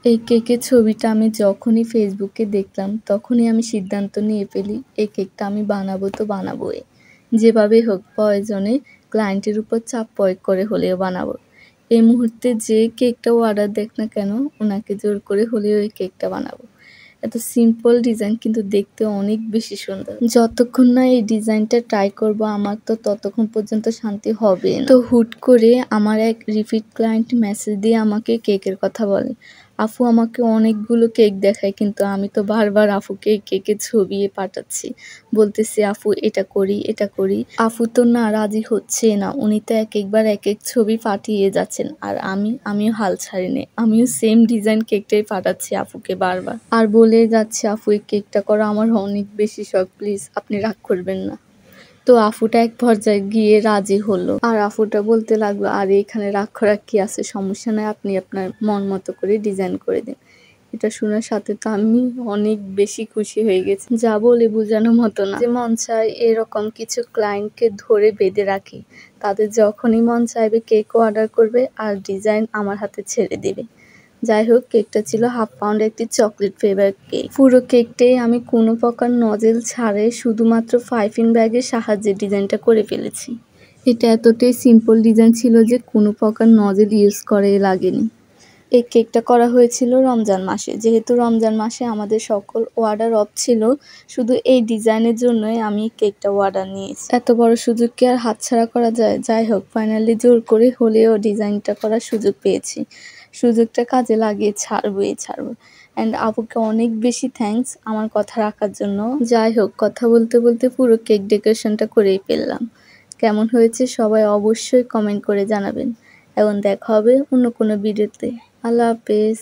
এই কেকের ছবিটা আমি যখনই ফেসবুকে দেখলাম তখনই আমি সিদ্ধান্ত নিয়ে ফেলি এই কেকটা আমি বানাবো তো বানাবোই। যেভাবে হোক প্রয়োজনে ক্লায়েন্টের উপর চাপ প্রয়োগ করে হলেও বানাবো। এই মুহূর্তে যে কেকটা অর্ডার দেখ না কেন ওনাকে জোর করে হলেও এই কেকটা বানাবো। এত সিম্পল ডিজাইন কিন্তু দেখতে অনেক বেশি সুন্দর। যতক্ষণ না এই ডিজাইনটা ট্রাই করব আমার তো ততক্ষণ পর্যন্ত শান্তি হবে না। তো হুট করে আমার এক রিপিট ক্লায়েন্ট মেসেজ দিয়ে আমাকে কেকের কথা বলে। আপু আমাকে অনেকগুলো কেক দেখায় কিন্তু আমি তো বারবার আপুকে কেকের ছবি পাঠাচ্ছি। বলতেছি আপু এটা করি এটা করি। আপু তো না রাজি হচ্ছে না। উনি তো একবার এক ছবি পাঠিয়ে যাচ্ছেন আর আমিও হাল ছাড়িনি। আমিও সেম ডিজাইন কেকটাই পাঠাচ্ছি আপুকে বারবার। আর বলে যাচ্ছে আপু এই কেকটা করা আমার অনেক বেশি শখ, প্লিজ আপনি রাগ করবেন না। তো আপুটা এক পর্যায়ে গিয়ে রাজি হলো। আর আপুটা বলতে লাগলো আরে এখানে রাগ করার কি আছে, সমস্যা নাই, আপনি আপনার মন মতো করে ডিজাইন করে দিন। এটা শোনার সাথে তো আমি অনেক বেশি খুশি হয়ে গেছি, যা বলে বোঝানোর মতো না। যে মন চায় এরকম কিছু ক্লায়েন্টকে ধরে বেঁধে রাখি, তাদের যখনই মন চাইবে কেকও অর্ডার করবে আর ডিজাইন আমার হাতে ছেড়ে দেবে। যাই হোক কেকটা ছিল 1/2 পাউন্ড একটি চকলেট ফ্লেভার কেক। পুরো কেকটাই আমি কোনো প্রকার নজেল ছাড়াই শুধুমাত্র 5 ইন ব্যাগের সাহায্যে ডিজাইনটা করে ফেলেছি। এটা এতটাই সিম্পল ডিজাইন ছিল যে কোনো প্রকার নজেল ইউজ করে লাগেনি। এই কেকটা করা হয়েছিল রমজান মাসে। যেহেতু রমজান মাসে আমাদের সকল অর্ডার অফ ছিল, শুধু এই ডিজাইনের জন্যই আমি কেকটা অর্ডার নিয়েছি। এত বড় সুযোগ কি আর হাতছাড়া করা যায়? যাই হোক ফাইনালি জোর করে হলেও ডিজাইনটা করার সুযোগ পেয়েছি। সুযোগটা কাজে লাগিয়ে ছাড়বই ছাড়বো। অ্যান্ড আপুকে অনেক বেশি থ্যাঙ্কস আমার কথা রাখার জন্য। যাই হোক কথা বলতে বলতে পুরো কেক ডেকোরেশনটা করেই ফেললাম। কেমন হয়েছে সবাই অবশ্যই কমেন্ট করে জানাবেন। এখন দেখা হবে অন্য কোনো ভিডিওতে। আল্লাহ হাফেজ।